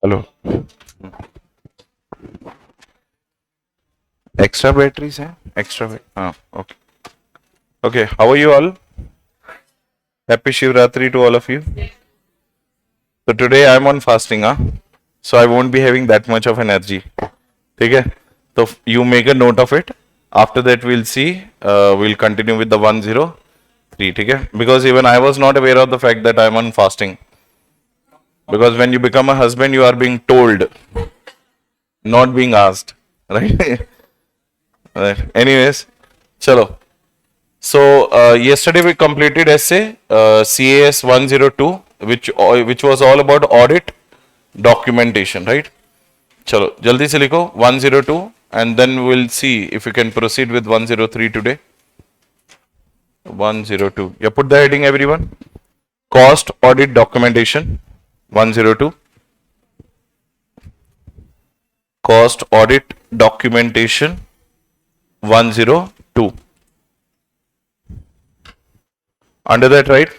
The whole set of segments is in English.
Hello. Extra batteries हैं? Extra okay. Okay, how are you all? Happy Shivratri to all of you. So today I'm on fasting, so I won't be having that much of energy. ठीक है? So you make a note of it. After that we'll see. We'll continue with the 103. ठीक है? Because even I was not aware of the fact that I'm on fasting. Because when you become a husband, you are being told, not being asked, right? Right. Anyways, chalo. So yesterday we completed essay CAS 102, which was all about audit documentation, right? Chalo, jaldi se likho 102, and then we'll see if we can proceed with 103 today. 102. Yeah, put the heading, everyone. Cost audit documentation. 102. Cost audit documentation. 102. Under that, right?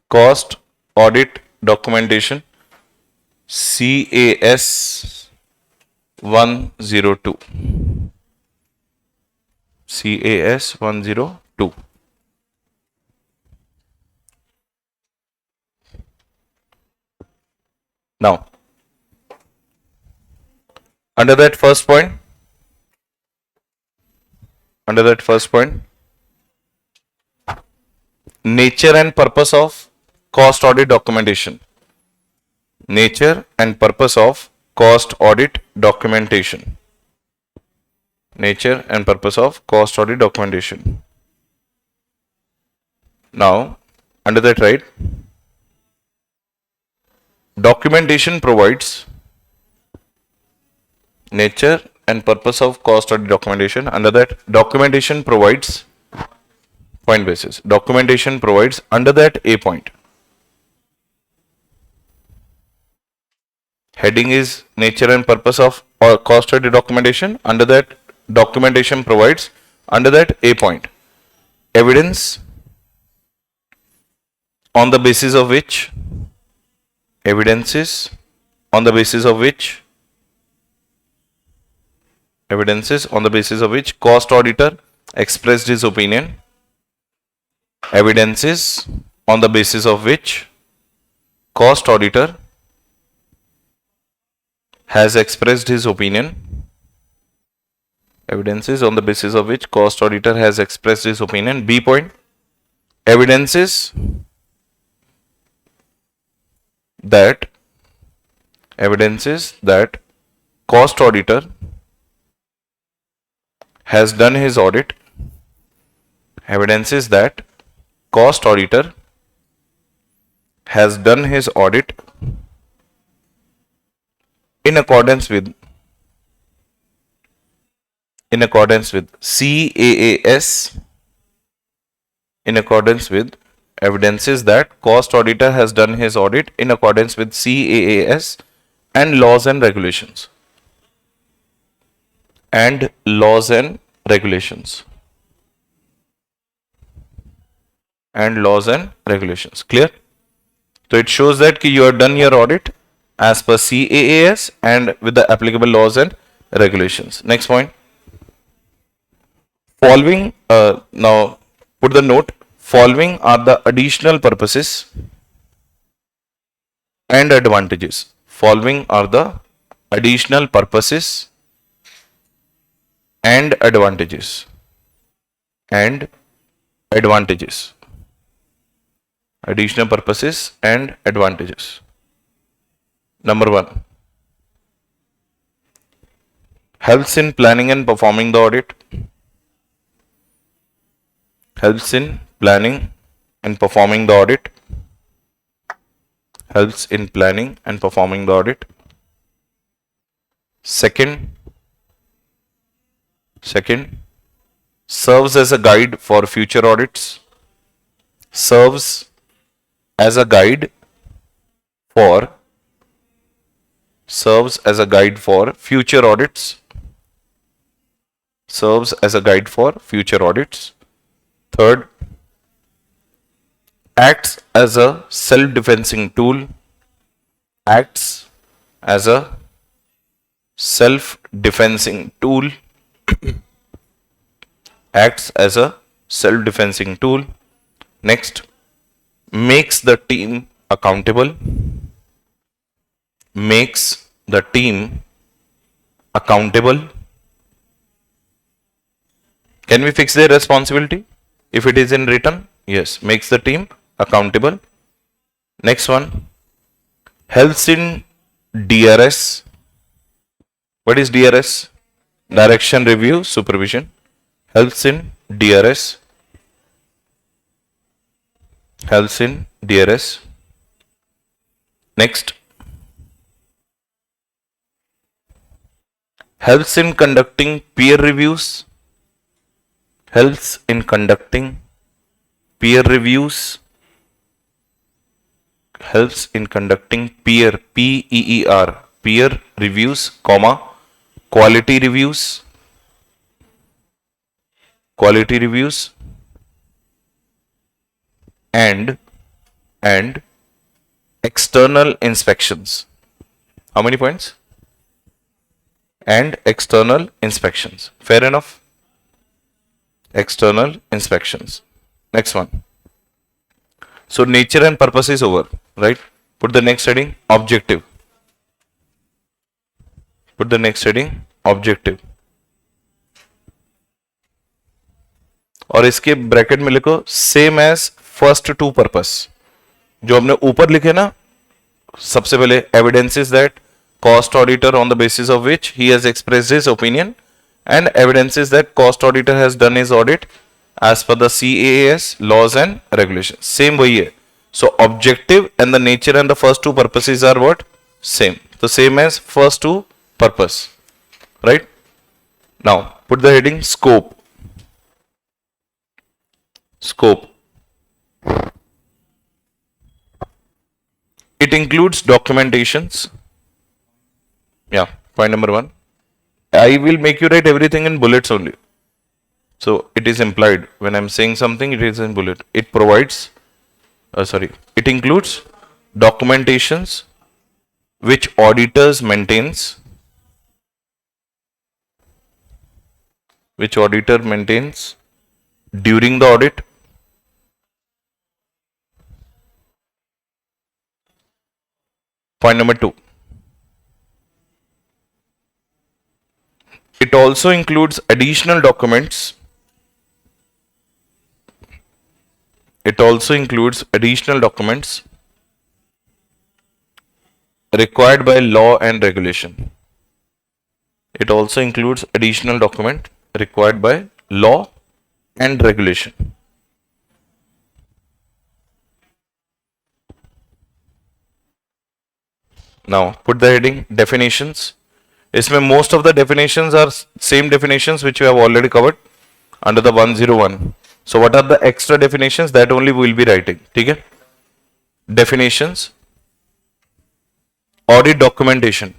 Cost audit documentation. CAS 102. CAS 102. Now, under that first point, nature and purpose of cost audit documentation. Nature and purpose of cost audit documentation. Nature and purpose of cost audit documentation. Now, under that, right? Documentation provides nature and purpose of cost audit documentation. Under that, documentation provides point basis. Documentation provides under that A point. Heading is nature and purpose of cost audit documentation. Under that, documentation provides under that A point evidence on the basis of which evidences on the basis of which cost auditor expressed his opinion. Evidences on the basis of which cost auditor has expressed his opinion. Evidences on the basis of which cost auditor has expressed his opinion. B point. Evidences that cost auditor has done his audit. Evidences that cost auditor has done his audit in accordance with CAAS, in accordance with evidences that cost auditor has done his audit in accordance with CAAS and laws and regulations. Clear? So it shows that you have done your audit as per CAAS and with the applicable laws and regulations. Next point. Following, now put the note, following are the additional purposes and advantages. Following are the additional purposes and advantages. Additional purposes and advantages. Number 1. Helps in planning and performing the audit. Helps in planning and performing the audit. Helps in planning and performing the audit. Second, serves as a guide for future audits. Serves as a guide for future audits. Serves as a guide for future audits. Third, acts as a self-defensing tool, acts as a self-defensing tool, acts as a self-defensing tool. Next, makes the team accountable, makes the team accountable. Can we fix their responsibility if it is in written? Yes, makes the team accountable. Next one, helps in DRS. What is DRS? Direction review supervision. Helps in DRS. Helps in DRS. Next, helps in conducting peer reviews. Helps in conducting peer reviews. Helps in conducting peer, P-E-E-R, peer reviews, comma, quality reviews, quality reviews, and external inspections. How many points? And external inspections. Fair enough? External inspections. Next one. So nature and purpose is over, right? Put the next heading, objective. Put the next heading, objective. और इसके bracket में लिखो same as first two purpose. जो हमने ऊपर लिखे ना सबसे पहले, evidences that cost auditor on the basis of which he has expressed his opinion, and evidences that cost auditor has done his audit as per the CAAS laws and regulations. Same वही है. So objective and the nature and the first two purposes are what? Same. The same as first two purpose. Right? Now put the heading scope. Scope. It includes documentations. Yeah, point number one. I will make you write everything in bullets only. So it is implied when I'm saying something, it is in bullet. It provides, it includes documentations which auditors maintains, which auditor maintains during the audit. Point number two. It also includes additional documents. It also includes additional documents required by law and regulation. It also includes additional document required by law and regulation. Now put the heading definitions. इसमें most of the definitions are same definitions which we have already covered under the 101. So what are the extra definitions that only we will be writing? ठीक है? Definitions. Audit documentation.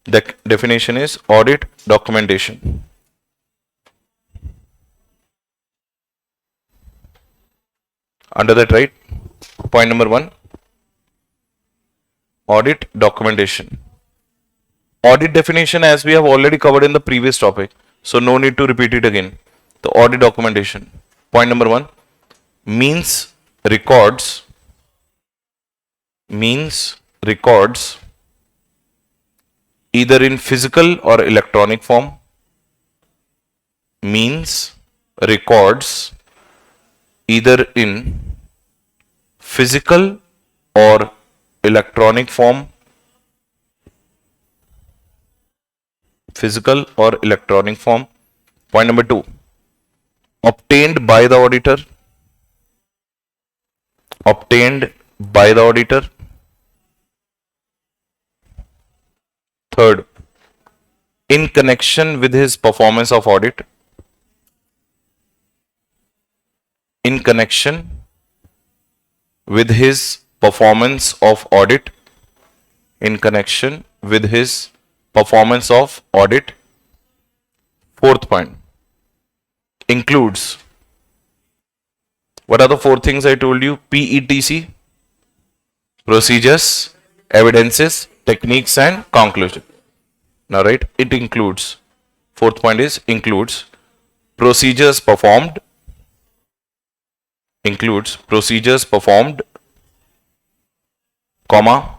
The definition is audit documentation. Under that, right? Point number one. Audit documentation. Audit definition as we have already covered in the previous topic. So no need to repeat it again. The audit documentation. Point number one. Means records either in physical or electronic form. Means records either in physical or electronic form. Physical or electronic form. Point number two. Obtained by the auditor. Obtained by the auditor. Third, in connection with his performance of audit. In connection with his performance of audit. In connection with his performance of audit. Fourth point, includes What are the four things I told you? PETC, procedures, evidences, techniques, and conclusion. Now, right, it includes, fourth point is includes procedures performed, comma,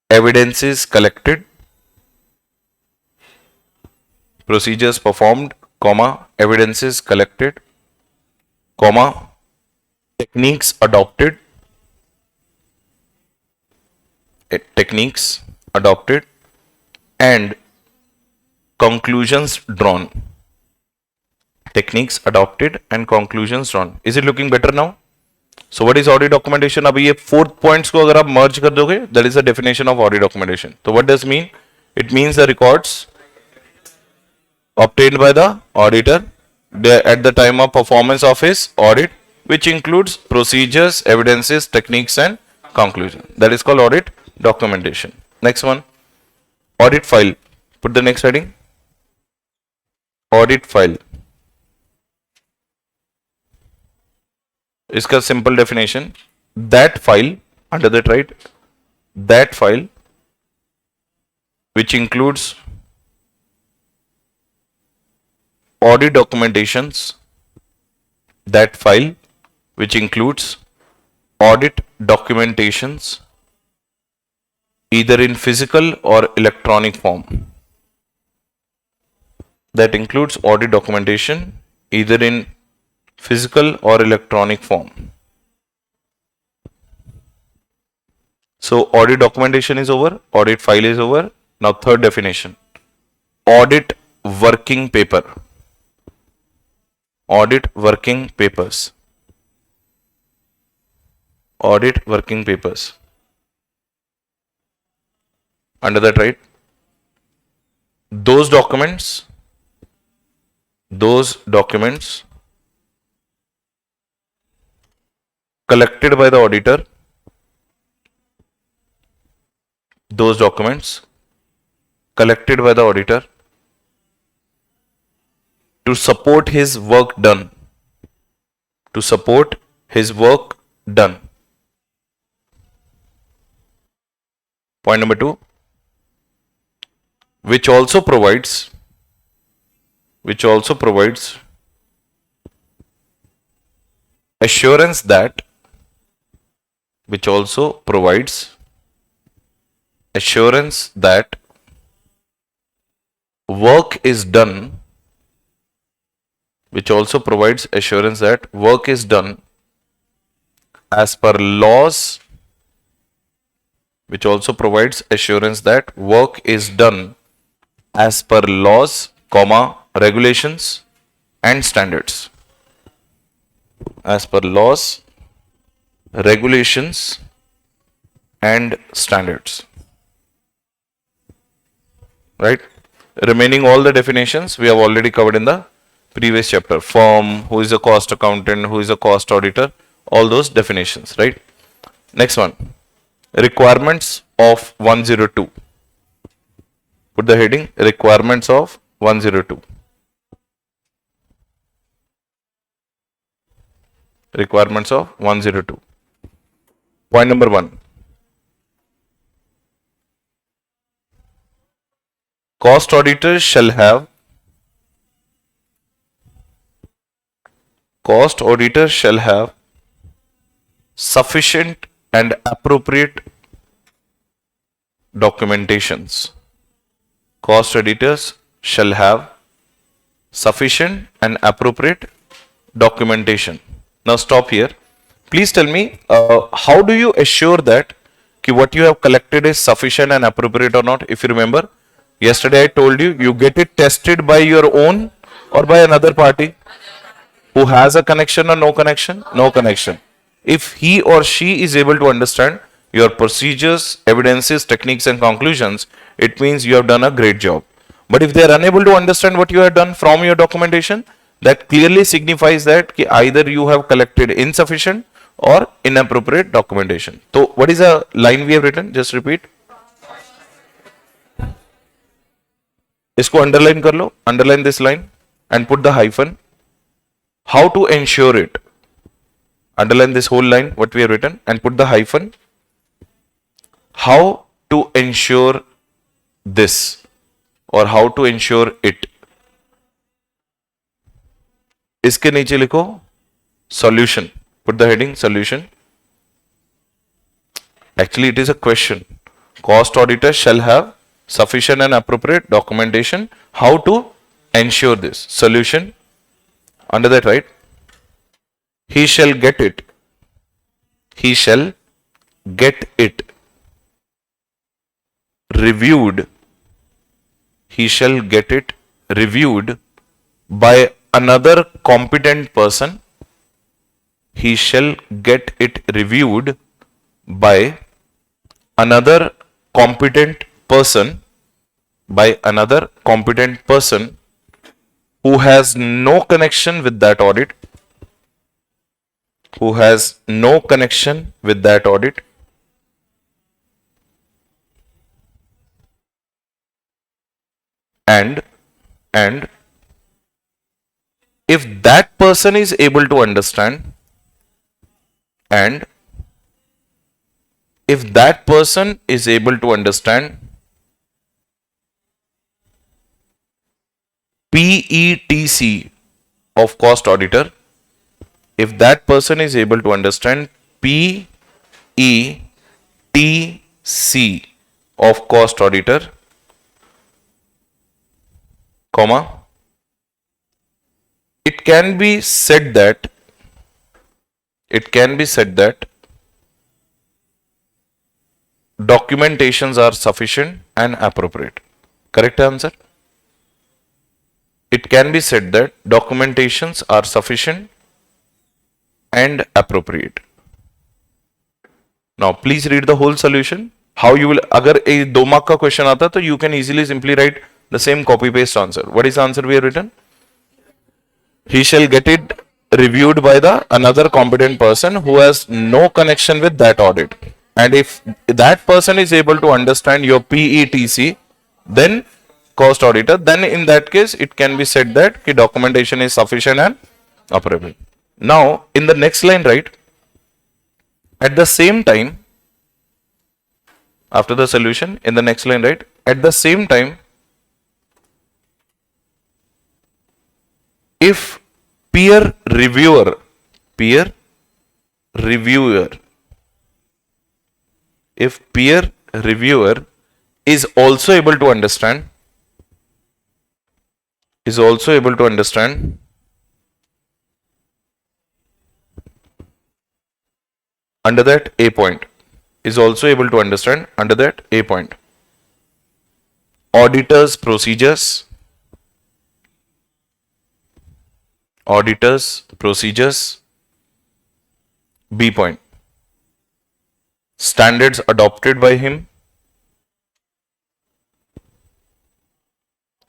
evidences collected, procedures performed, comma, evidences collected, comma, techniques adopted, and conclusions drawn. Techniques adopted and conclusions drawn. Is it looking better now? So what is audit documentation? अभी ये fourth points को अगर आप merge कर दोगे, that is the definition of audit documentation. So what does mean? It means the records obtained by the auditor at the time of performance of his audit, which includes procedures, evidences, techniques, and conclusion. That is called audit documentation. Next one, audit file. Put the next heading. Audit file. इसका simple definition, that file, under that, right, that file which includes audit documentations, that file which includes audit documentations either in physical or electronic form. That includes audit documentation either in physical or electronic form. So audit documentation is over, audit file is over. Now third definition, audit working paper. Audit working papers. Audit working papers. Under that, right, those documents collected by the auditor, those documents collected by the auditor to support his work done, Point number 2, which also provides assurance that work is done, as per laws, comma, regulations and standards. As per laws, regulations and standards. Right? Remaining all the definitions we have already covered in the previous chapter. Firm, who is a cost accountant, who is a cost auditor, all those definitions, right? Next one, requirements of 102. Put the heading, requirements of 102. Requirements of 102. Point number 1. Cost auditors shall have sufficient and appropriate documentations. Cost auditors shall have sufficient and appropriate documentation. Now stop here. Please tell me, how do you assure that what you have collected is sufficient and appropriate or not? If you remember, yesterday I told you, you get it tested by your own or by another party who has a connection or no connection? No connection. If he or she is able to understand your procedures, evidences, techniques and conclusions, it means you have done a great job. But if they are unable to understand what you have done from your documentation, that clearly signifies that either you have collected insufficient or inappropriate documentation. So what is the line we have written? Just repeat. इसको underline कर लो, underline this line and put the hyphen. How to ensure it? Underline this whole line, what we have written, and put the hyphen. How to ensure this, or how to ensure it. इसके नीचे लिखो solution. Put the heading solution. Actually, it is a question. Cost auditor shall have sufficient and appropriate documentation. How to ensure this? Solution. Under that, right? He shall get it. He shall get it reviewed. He shall get it reviewed by another competent person. He shall get it reviewed by another competent person, who has no connection with that audit, and if that person is able to understand, PETC of cost auditor, if that person is able to understand PETC of cost auditor, comma, it can be said that documentations are sufficient and appropriate. Correct answer? It can be said that documentations are sufficient and appropriate. Now, please read the whole solution. How you will, agar a 2 mark ka question aata, तो you can easily simply write the same copy paste answer. What is the answer we have written? He shall get it reviewed by the another competent person who has no connection with that audit. And if that person is able to understand your PETC, then cost auditor, then in that case it can be said that the documentation is sufficient and appropriate. Now in the next line, right, at the same time, after the solution, in the next line, right, at the same time, if peer reviewer is also able to understand under that A point, auditor's procedures, B point, standards adopted by him,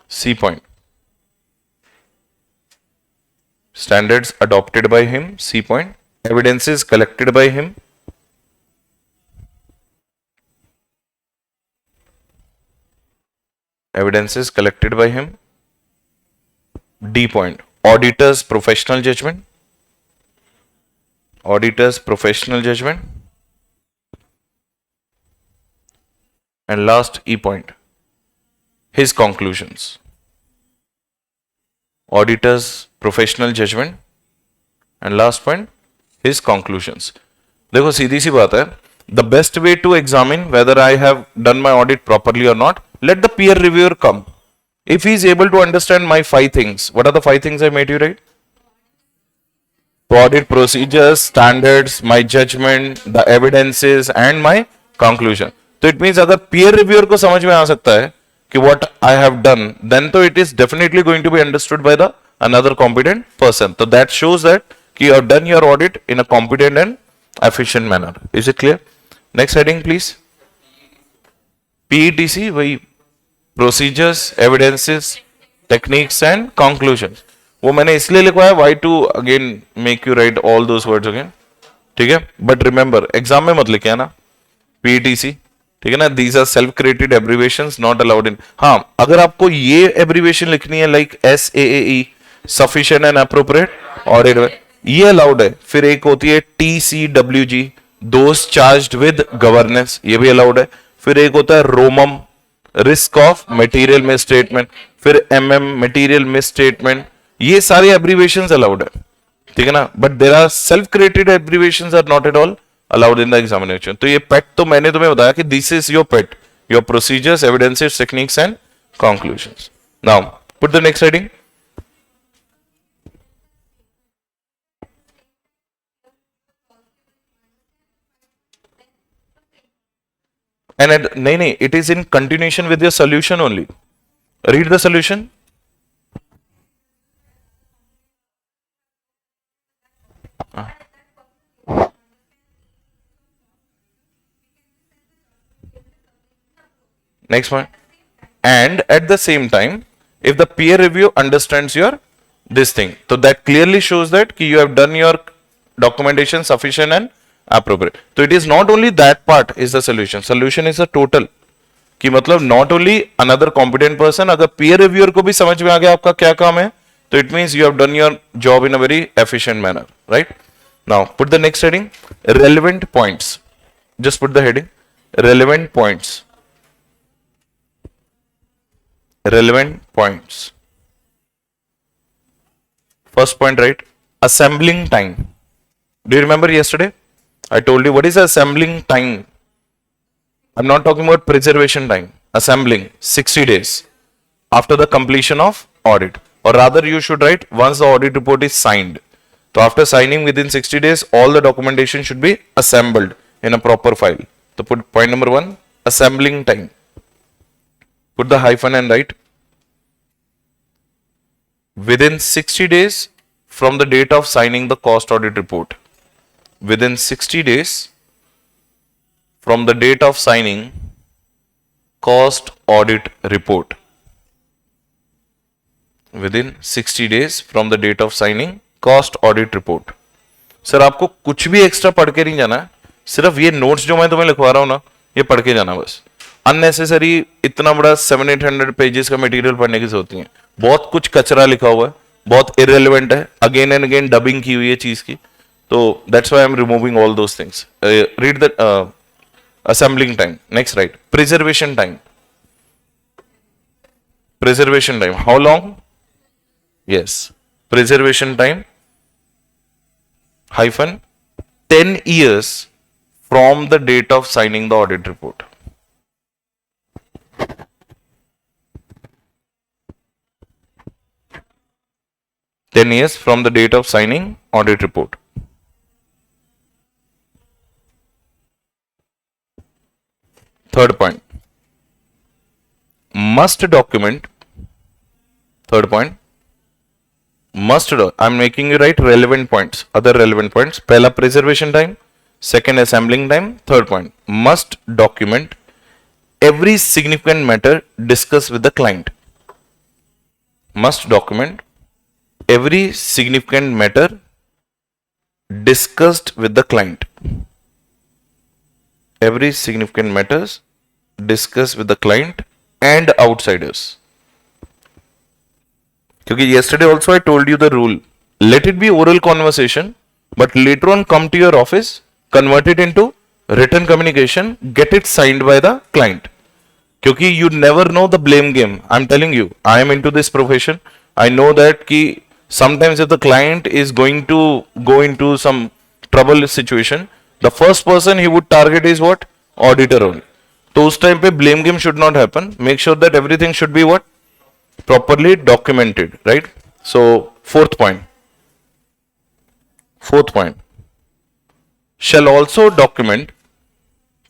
C point, standards adopted by him, C point, evidences collected by him, D point, auditor's professional judgment, and last E point, his conclusions. Auditor's professional judgment and last point, his conclusions. देखो सीधी सी बात है, the best way to examine whether I have done my audit properly or not, let the peer reviewer come. If he is able to understand my 5 things, what are the 5 things I made you write? Audit procedures, standards, my judgment, the evidences and my conclusion. So it means अगर peer reviewer को समझ में आ सकता है कि what I have done, then तो it is definitely going to be understood by the another competent person. So that shows that you have done your audit in a competent and efficient manner. Is it clear? Next heading please. PETC, वही procedures, evidences, techniques and conclusions. वो मैंने इसलिए लिखवाया why to again make you write all those words again. ठीक है? But remember, exam में मत लिखे है ना PETC, ठीक है ना? These are self created abbreviations not allowed in. हाँ, अगर आपको ये abbreviation लिखनी है like SAAE, sufficient and appropriate audit, ये अलाउड है। फिर एक होती है TCWG, those charged with governance, ये भी अलाउड है। फिर एक होता है ROMM, risk of material misstatement. फिर MM, मटेरियल मिसस्टेटमेंट। ये सारे एब्रीवेशंस अलाउड है, ठीक है ना, but there are self created abbreviations are not at all allowed in the examination. तो ये पेट तो मैंने तुम्हें बताया कि this is your PET, your procedures, evidences, techniques and conclusions. Now put the next heading. And nahi, it is in continuation with your solution only. Read the solution. Next one. And at the same time, if the peer review understands your this thing, so that clearly shows that you have done your documentation sufficient and appropriate. So it is not only that part is the solution. Solution is a total. कि मतलब not only another competent person, अगर peer reviewer को भी समझ में आ गया आपका क्या काम है, तो it means you have done your job in a very efficient manner, right? Now put the next heading, relevant points. Just put the heading relevant points. Relevant points. First point, right? Assembling time. Do you remember yesterday? I told you what is assembling time. I'm not talking about preservation time. Assembling 60 days after the completion of audit. Or rather, you should write once the audit report is signed. So after signing within 60 days, all the documentation should be assembled in a proper file. So put point number 1, assembling time. Put the hyphen and write within 60 days from the date of signing the cost audit report. Within 60 days from the date of signing cost audit report. Within 60 days from the date of signing cost audit report. Sir आपको कुछ भी extra पढ़ के नहीं जाना है, सिर्फ ये नोट्स जो मैं तुम्हें लिखवा रहा हूं ना, ये पढ़ के जाना बस. अननेसेसरी इतना बड़ा 700-800 पेजेस का मटेरियल पढ़ने की जरूरत नहीं है. बहुत कुछ कचरा लिखा हुआ है, बहुत इरेलेवेंट है, अगेन एंड अगेन डबिंग की हुई है चीज की, तो that's why I am removing all those things. Read the assembling time. Next, right? Preservation time. Preservation time. How long? Yes. Preservation time hyphen 10 years from the date of signing the audit report. Years from the date of signing audit report. Third point, must document. Third point, I'm making you write relevant points, other relevant points. Pehla preservation time, second assembling time, third point, must document every significant matter discussed with the client. Must document every significant matter discussed with the client. Every significant matters discussed with the client and outsiders. क्योंकि yesterday also I told you the rule. Let it be oral conversation, but later on come to your office, convert it into written communication, get it signed by the client. क्योंकि you never know the blame game. I'm telling you, I am into this profession. I know that कि sometimes if the client is going to go into some trouble situation, the first person he would target is what? Auditor only. तो उस time पे blame game should not happen. Make sure that everything should be what? Properly documented, right? So fourth point. Fourth point. Shall also document.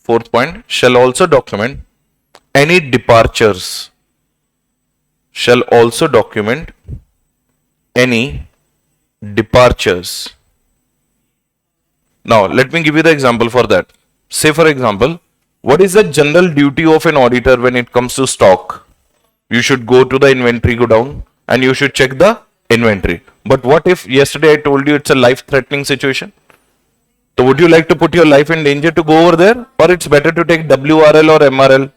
Fourth point. Shall also document any departures. Shall also document any departures. Now, let me give you the example for that. Say, for example, what is the general duty of an auditor when it comes to stock? You should go to the inventory godown and you should check the inventory. But what if yesterday I told you it's a life-threatening situation? So, would you like to put your life in danger to go over there? Or it's better to take WRL or MRL?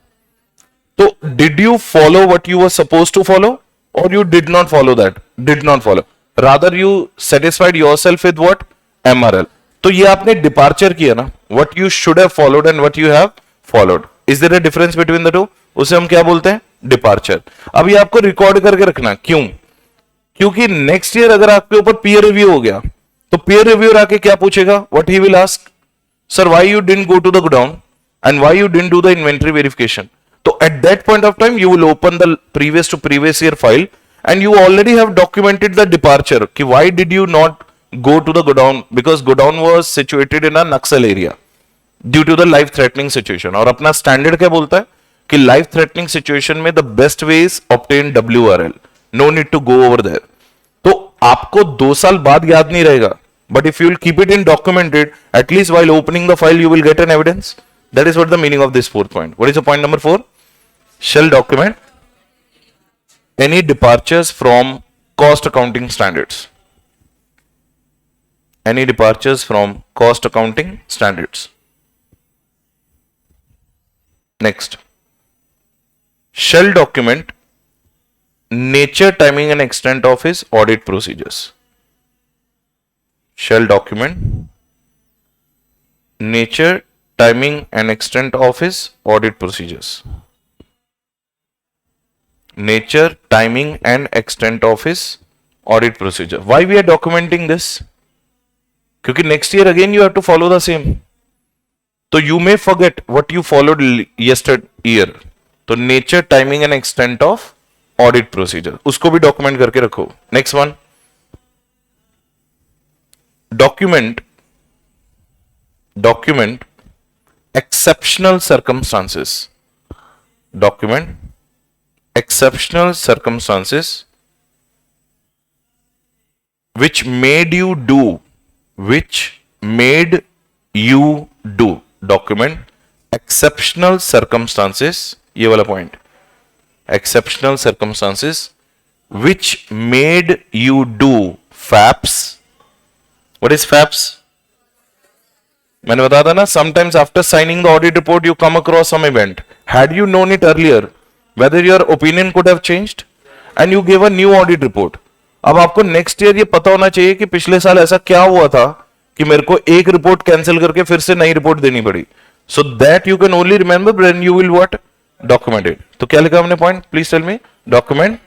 So, did you follow what you were supposed to follow? Or you did not follow that? Did not follow. rather you satisfied yourself with what? MRL. तो ये आपने departure किया ना, what you should have followed and what you have followed. Is there a difference between the two? उसे हम क्या बोलते हैं? डिपार्चर. अब ये आपको रिकॉर्ड करके रखना. क्यों? क्योंकि नेक्स्ट ईयर अगर आपके ऊपर पीयर रिव्यू हो गया तो पीयर रिव्यूअर आके क्या पूछेगा? What he will ask, sir why you didn't go to the godown and why you didn't do the inventory verification. तो at that point of time you will open the previous to previous year file and you already have documented the departure कि why did you not go to the godown, because godown was situated in a Naxal area due to the life threatening situation. और अपना standard क्या बोलता है कि life threatening situation में the best way is obtain WRL, no need to go over there. तो आपको 2 साल बाद याद नहीं रहेगा, but if you will keep it in documented, at least while opening the file you will get an evidence. That is what the meaning of this fourth point. What is the point number 4? Shall document any departures from cost accounting standards. Any departures from cost accounting standards. Next, shall document nature, timing and extent of his audit procedures. Shall document nature, timing and extent of his audit procedures. Nature, timing and extent of his audit procedure. Why we are documenting this? क्योंकि next year again you have to follow the same. तो you may forget what you followed yesterday year. तो nature, timing and extent of audit procedure उसको भी document करके रखो. Next one, document exceptional circumstances. Document exceptional circumstances which made you do, document exceptional circumstances, ये वाला point, exceptional circumstances which made you do FAPS. What is FAPS? मैंने बताया था ना, sometimes after signing the audit report you come across some event. Had you known it earlier, whether your opinion could have changed and you gave a new audit report. अब आपको next year ये पता होना चाहिए कि पिछले साल ऐसा क्या हुआ था कि मेरे को एक रिपोर्ट कैंसिल करके फिर से नई रिपोर्ट देनी पड़ी. So that you can only remember when you will what? Document it. तो क्या लिखा हमने point? Please tell me. Document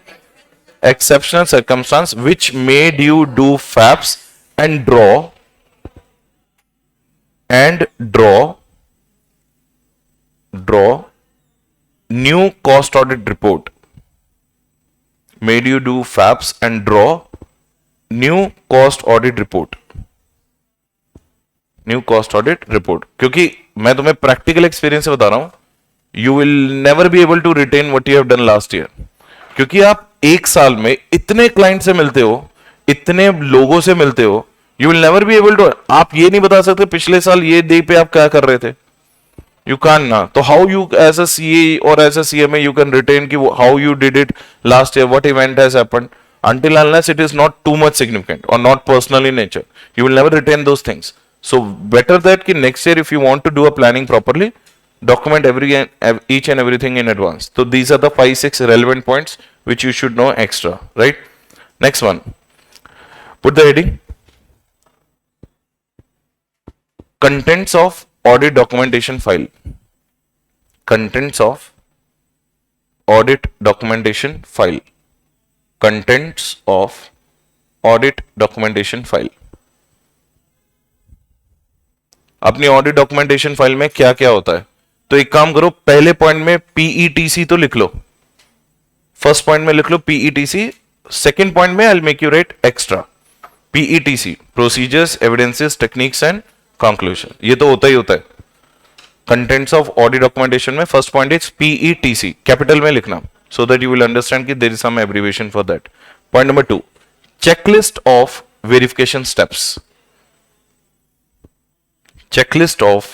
exceptional circumstance which made you do faps and draw new cost audit report. Made you do FAPS and draw new cost audit report. New cost audit report. क्योंकि मैं तुम्हें practical experience से बता रहा हूं, you will never be able to retain what you have done last year. क्योंकि आप एक साल में इतने क्लाइंट से मिलते हो, इतने लोगों से मिलते हो, you will never be able to. आप ये नहीं बता सकते पिछले साल ये डे पे आप क्या कर रहे थे. You can't now. So how you as a CA or as a CMA you can retain how you did it last year, what event has happened, until unless it is not too much significant or not personal in nature, you will never retain those things. So better that ki next year if you want to do a planning properly, document each and everything in advance. So these are the 5-6 relevant points which you should know extra, right? Next one, put the heading contents of audit documentation file. Contents of audit documentation file. Contents of audit documentation file. अपनी audit documentation file में क्या क्या होता है? तो एक काम करो, पहले पॉइंट में PETC तो लिख लो, फर्स्ट पॉइंट में लिख लो PETC, सेकंड पॉइंट में I will make you write extra PETC, procedures, evidences, techniques and conclusion. ये तो होता ही होता है कंटेंट्स ऑफ ऑडिट डॉक्यूमेंटेशन में. First point is PETC, capital में लिखना, so that you will understand कि there is some abbreviation for that. Point number 2, checklist of verification steps. Checklist of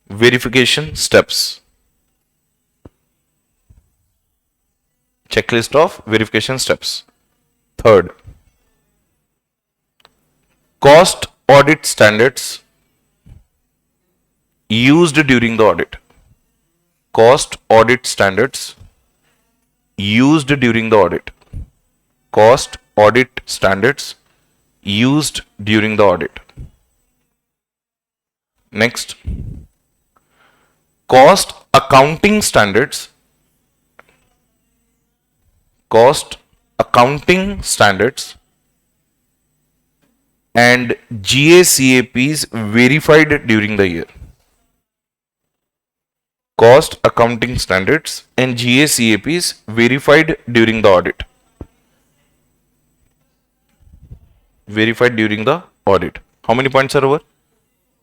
verification steps. Checklist of verification steps. Third, cost audit standards used during the audit. Cost audit standards used during the audit. Cost audit standards used during the audit. Next, cost accounting standards. Cost accounting standards and GACAPs verified during the year. Cost accounting standards and GACAPs verified during the audit. Verified during the audit. How many points are over?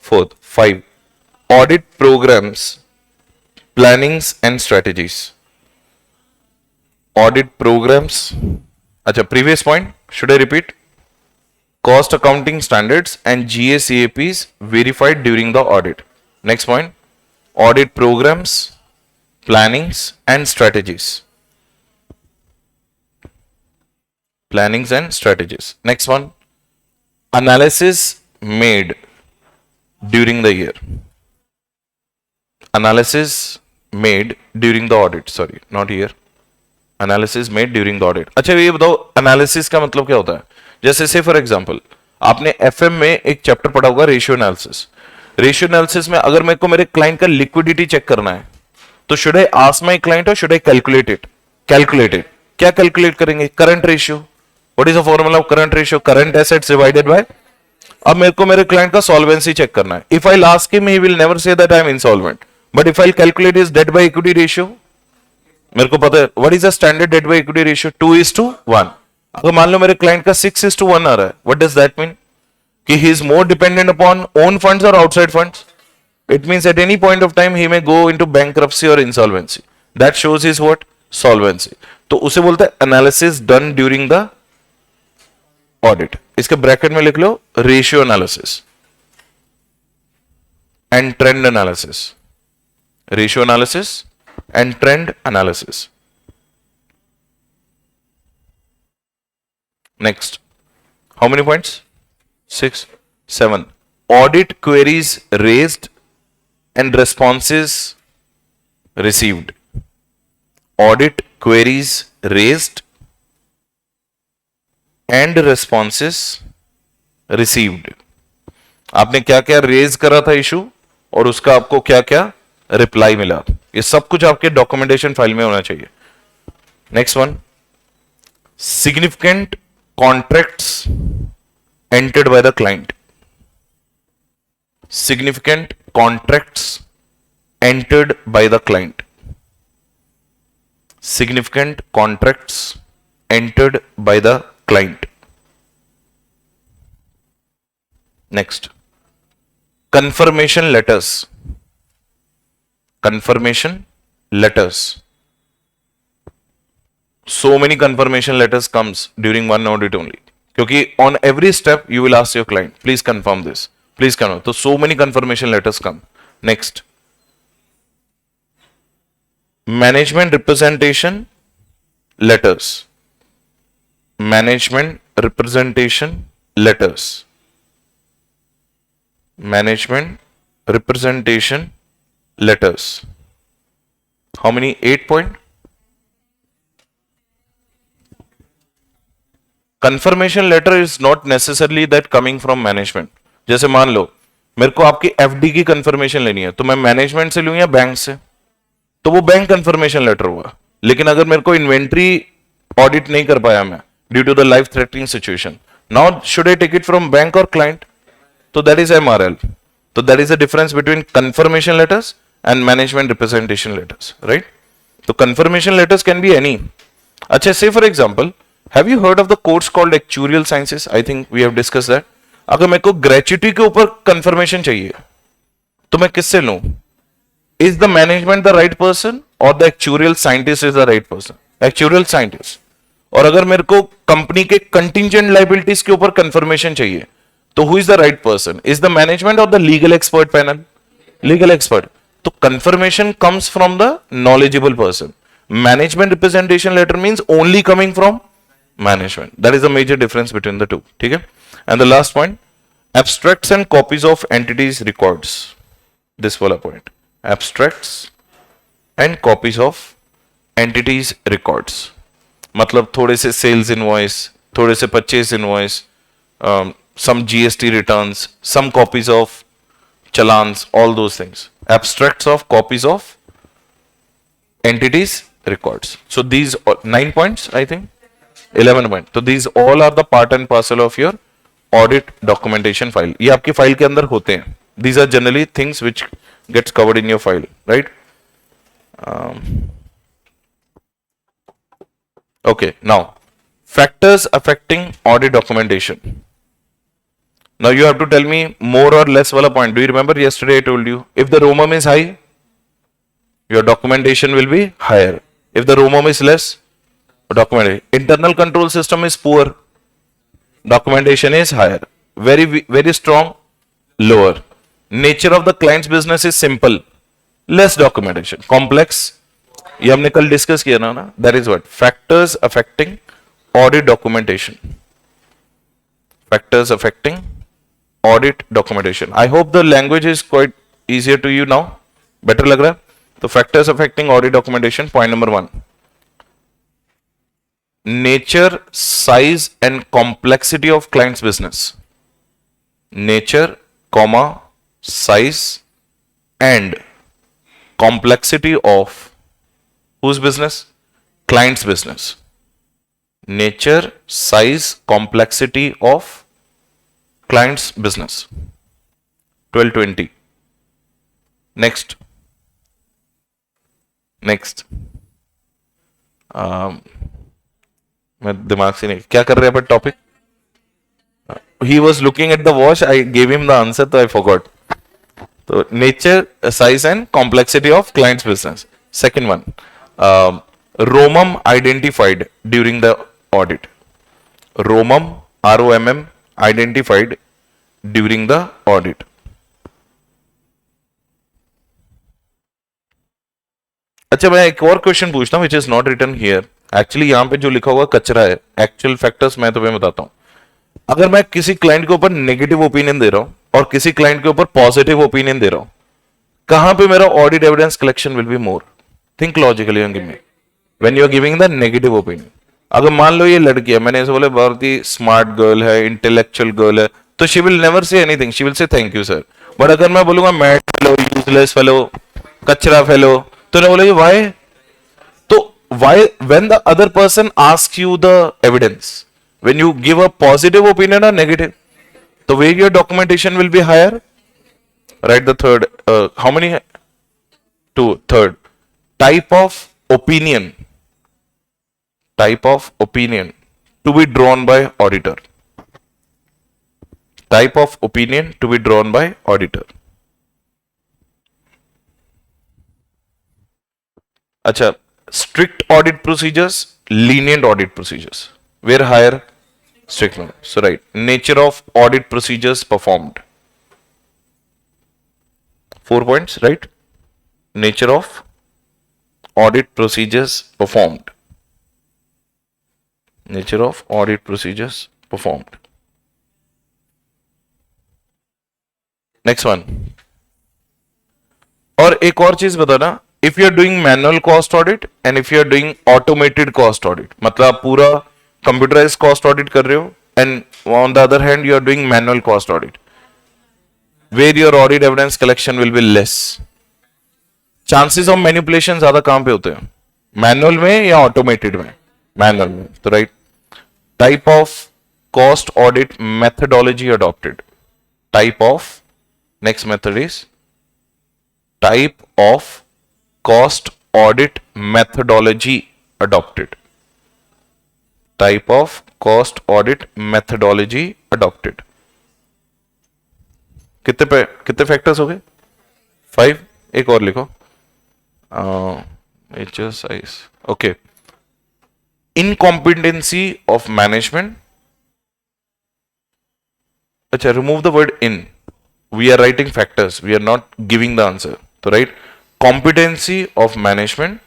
4th. 5. Audit programs, plannings and strategies. Audit programs. Acha, previous point. Should I repeat? Cost accounting standards and GACAPs verified during the audit. Next point. Audit programs, plannings and strategies. Plannings and strategies. Next one. Analysis made during the year. Analysis made during the audit. Sorry, not here. Analysis made during the audit. अच्छा ये बताओ analysis का मतलब क्या होता है? जैसे से फॉर एग्जाम्पल आपने FM में एक चैप्टर पढ़ा होगा रेशियो एनालिसिस. रेशियो एनालिसिस में अगर मेरे को मेरे क्लाइंट का लिक्विडिटी चेक करना है तो should I ask my client और should I calculate it? Calculate it. क्या कैलकुलेट करेंगे? Current ratio. What is the formula of current ratio? Current assets divided by. अब मेरे को मेरे क्लाइंट का सॉल्वेंसी चेक करना है. If I ask him he will never say that I am insolvent, but if I calculate his debt by equity ratio, मेरे को पता है what is the standard debt by equity ratio 2:1. अगर मान लो मेरे client का 6:1 आ रहा है, व्हाट डज दैट मीन? कि he is more dependent upon own funds or outside funds. It means at any point of time he may go into bankruptcy or insolvency. That shows his what? Solvency. तो उसे बोलते हैं analysis done during the audit. इसके bracket में लिख लो ratio analysis and trend analysis. Ratio analysis and trend analysis. Next, how many points? 6, 7. Audit queries raised and responses received. Audit queries raised and responses received. आपने क्या क्या raise करा था issue और उसका आपको क्या क्या रिप्लाई मिला, ये सब कुछ आपके डॉक्यूमेंटेशन फाइल में होना चाहिए. Next one, significant contracts entered by the client. Significant contracts entered by the client. Significant contracts entered by the client. Next, confirmation letters. Confirmation letters. So many confirmation letters comes during one audit only. क्योंकि on every step you will ask your client, please confirm this, please confirm. तो so many confirmation letters come. Next, management representation letters. Management representation letters. Management representation letters. How many? 8 point. Confirmation letter is not necessarily that coming from management. जैसे मान लो मेरे को आपकी FD की confirmation लेनी है तो मैं मैनेजमेंट से लूं या बैंक से, तो वो बैंक कंफर्मेशन लेटर हुआ. लेकिन अगर मेरे को इन्वेंट्री ऑडिट नहीं कर पाया मैं due to the life threatening situation, now should I take it from bank और क्लाइंट? तो दैट इज एमआरएल. तो that is the difference between confirmation letters and management representation letters, right? तो confirmation letters can be any. अच्छा, say for example, have you heard of the course called actuarial sciences? I think we have discussed that. अगर मेरे को gratuity के ऊपर confirmation चाहिए तो मैं किससे लूं? Is the management the right person or the actuarial scientist is the right person? Actuarial scientist. और अगर मेरे को कंपनी के कंटिंजेंट लाइबिलिटीज के ऊपर कंफर्मेशन चाहिए तो who is the right person? Is the management or the legal expert panel? Legal expert. तो confirmation comes from the knowledgeable person. Management representation letter means only coming from management. That is the major difference between the two. ठीक है? And the last point, abstracts and copies of entities records. This वाला point. Abstracts and copies of entities records. मतलब थोड़े से sales invoice, थोड़े से purchase invoice, some GST returns, some copies of challans, all those things. Abstracts of copies of entities records. So these 9 points, I think, 11 points. So these all are the part and parcel of your audit documentation file. ये आपकी file के अंदर होते हैं. These are generally things which gets covered in your file, right? Okay, now factors affecting audit documentation. Now you have to tell me more or less wala point. Do you remember yesterday I told you if the ROMUM is high, your documentation will be higher. If the ROMUM is less, documentation. Internal control system is poor, documentation is higher. Very strong, lower. Nature of the client's business is simple, less documentation. Complex, ये हमने कल discuss किया ना. That is what factors affecting audit documentation. Factors affecting audit documentation. I hope the language is quite easier to you now. Better लग रहा है? तो factors affecting audit documentation. Point number 1. Nature, size and complexity of client's business. Nature, comma, size and complexity of whose business? Client's business. Nature, size, complexity of client's business. 1220. Next. मैं दिमाग से नहीं क्या कर रहे हैं पर topic. He was looking at the watch. I gave him the answer, so I forgot. So nature, size, and complexity of client's business. Second one, ROMUM identified during the audit. ROMUM, ROMM identified during the audit. अच्छा मैं एक और question पूछता हूँ which is not written here. Actually यहाँ पे जो लिखा हुआ कचरा है. Actual factors मैं तुम्हें बताता हूँ. अगर मैं किसी क्लाइंट के ऊपर नेगेटिव ओपिनियन दे रहा हूं और किसी क्लाइंट के ऊपर पॉजिटिव ओपिनियन दे रहा हूं, कहां पे मेरा audit evidence collection will be more? Think logically and give me when you are giving the negative opinion. अगर मान लो ये लड़की है, मैंने ऐसे बोले बहुत ही स्मार्ट गर्ल है, इंटेलेक्चुअल गर्ल है, तो she will never say anything, she will say thank you sir. But अगर मैं बोलूंगा मैड फेलो, यूजलेस फेलो, कचरा फेलो, तो ना बोलेगी व्हाई. तो why when the other person asks you the evidence, when you give a positive opinion or negative, the way your documentation will be higher. Right, the third, how many? Two. Third, type of opinion. Type of opinion to be drawn by auditor. Type of opinion to be drawn by auditor. अच्छा, strict audit procedures, lenient audit procedures. Where higher? Strict one. So right, nature of audit procedures performed. 4 points, right? Nature of audit procedures performed. Nature of audit procedures performed. Next one. और एक और चीज बताना, if you are doing manual cost audit and if you are doing automated cost audit, मतलब आप पूरा computerise cost audit कर रहे हो and on the other hand you are doing manual cost audit, where your audit evidence collection will be less. Chances of manipulation ज्यादा कहां पे होते हैं? मैनुअल में या ऑटोमेटेड में? मैनुअल में. तो right, type of cost audit methodology adopted. Type of, next method is type of cost audit methodology adopted. Type of cost audit methodology adopted. कितने फैक्टर्स हो गए? 5. एक और लिखो. HSIs. Okay. Incompetency of management. अच्छा, remove the word in. We are writing factors. We are not giving the answer. तो right, competency of management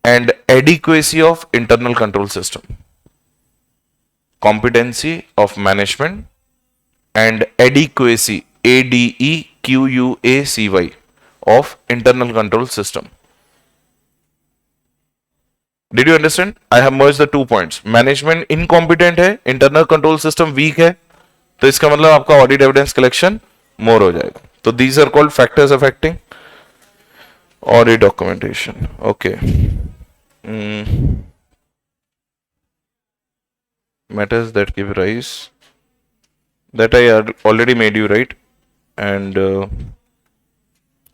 and adequacy of internal control system. Competency of management and adequacy, ADEQUACY, of internal control system. Did you understand? I have merge the two points. Management incompetent है, internal control system weak है, तो इसका मतलब आपका audit evidence collection मोर हो जाएगा. तो these are called factors affecting audit documentation. Okay. Matters that give rise, that I already made you right. And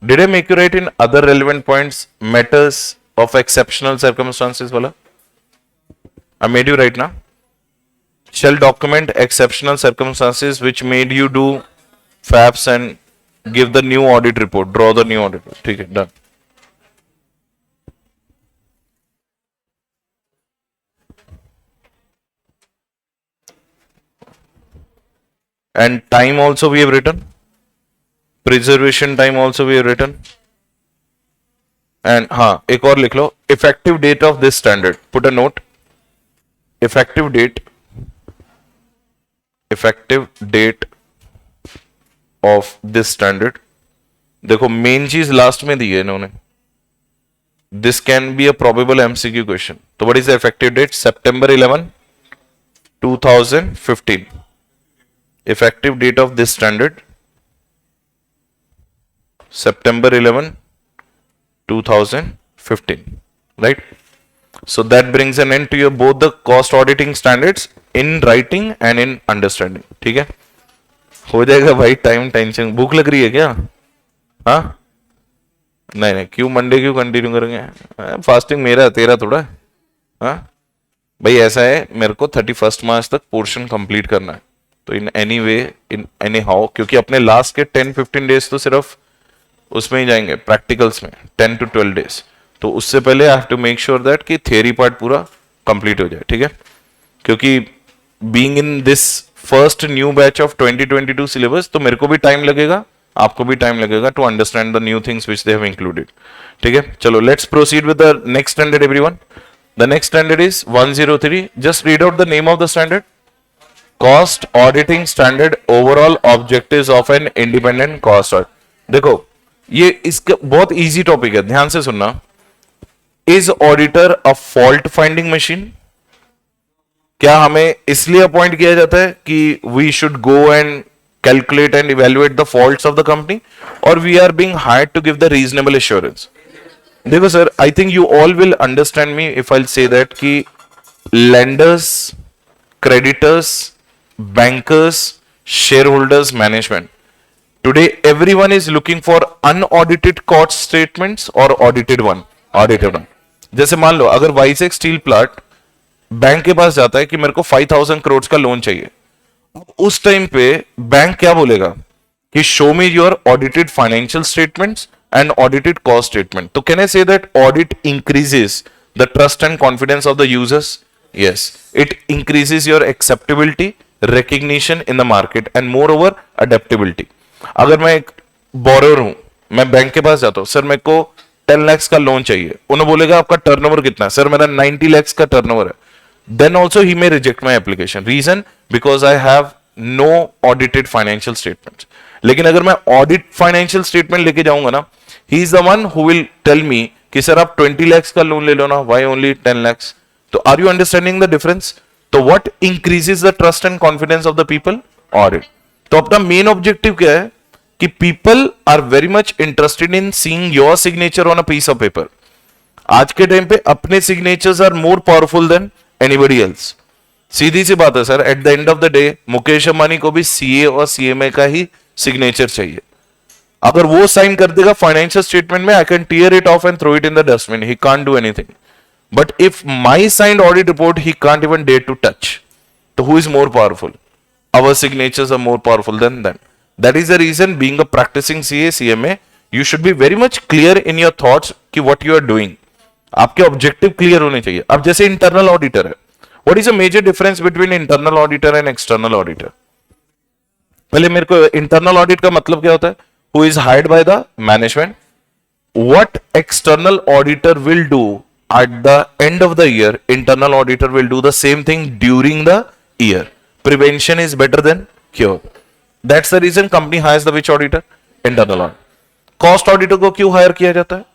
did I make you right in other relevant points? Matters of exceptional circumstances wala, I made you right now. Shall document exceptional circumstances which made you do FAPs and give the new audit report, draw the new audit report. ठीक है, done. And time also we have written. Preservation time also we have written. And हाँ एक और लिख लो, effective date of this standard. Put a note. Effective date of this standard. देखो main चीज last में दी है इन्होंने. This can be a probable MCQ question. So what is the effective date? September 11, 2015. Effective date of this standard, September 11, 2015. Right? So that brings an end to your both the cost auditing standards in writing and in understanding. ठीक है, हो जाएगा भाई. Time tension, भूख लग रही है क्या? हाँ नहीं नहीं, क्यों मंडे क्यों कंटिन्यू करेंगे? फास्टिंग मेरा तेरा थोड़ा. हाँ भाई ऐसा है, मेरे को 31 मार्च तक पोर्शन कंप्लीट करना है. तो in any way, in any how, क्योंकि अपने लास्ट के 10-15 डेज तो सिर्फ उसमें ही जाएंगे, प्रैक्टिकल्स में 10 to 12 डेज. तो उससे पहले I have to make sure that कि थियरी पार्ट पूरा कंप्लीट हो जाए. ठीक है, क्योंकि being in this first new batch of 2022 syllabus, तो मेरे को भी टाइम लगेगा, आपको भी टाइम लगेगा to understand the new things which they have included. ठीक है, चलो let's proceed with the next standard everyone. The next standard is 103. Just read out the name of the standard. Cost auditing standard, overall objectives of an independent cost audit. देखो ये इसका बहुत easy topic है, ध्यान से सुनना. Is auditor a fault finding machine? क्या हमें इसलिए अपॉइंट किया जाता है कि we should go and calculate and evaluate the faults of the company, और we are being hired to give the reasonable assurance? देखो sir, I think you all will understand me if I say that कि lenders, creditors, bankers, shareholders, management, today everyone is looking for unaudited cost statements or audited one. जैसे मान लो अगर वाइसेक steel plant bank के पास जाता है कि मेरे को 5,000 करोड़ का लोन चाहिए, उस टाइम पे बैंक क्या बोलेगा कि show me your audited financial statements and audited cost statement. तो can I say that audit increases the trust and confidence of the users? Yes, it increases your acceptability, recognition in the market and moreover adaptability. अगर मैं एक borrower हूं, मैं bank के पास जाता हूं, sir मेरे को 10 lakhs का लोन चाहिए, उन्हें बोलेगा आपका टर्नओवर कितना है? सर मेरा 90 lakhs का टर्नओवर है. Then also he may reject my application. Reason? Because I have no audited financial statements. लेकिन अगर मैं ऑडिट फाइनेंशियल स्टेटमेंट लेके जाऊंगा ना, he is the one who will tell me कि सर आप 20 lakhs का लोन ले लो ना, why only 10 lakhs? तो are you understanding the difference? तो what increases the trust and confidence of the people? Audit. तो अपना मेन ऑब्जेक्टिव क्या है कि people are very much interested in seeing your signature on a piece of paper. आज के time पे अपने signatures are more powerful than anybody else. सीधी सी बात है sir, at the end of the day Mukesh Ambani को भी सीए और सीएमए का ही सिग्नेचर चाहिए. अगर वो साइन कर देगा फाइनेंशियल स्टेटमेंट में, I can tear it off and throw it in the dustbin, he can't do anything. But if my signed audit report he can't even dare to touch, so who is more powerful? Our signatures are more powerful than them. That is the reason, being a practicing CA, CMA, you should be very much clear in your thoughts कि what you are doing. आपके objective clear होने चाहिए. अब जैसे internal auditor है, what is the major difference between internal auditor and external auditor? पहले मेरे को इंटरनल ऑडिट का मतलब क्या होता है? Who is hired by the management? What external auditor will do at the end of the year, internal auditor will do the same thing during the year. Prevention is better than cure. That's the reason company hires the which auditor? Internal auditor. Cost auditor को क्यों hire किया जाता है?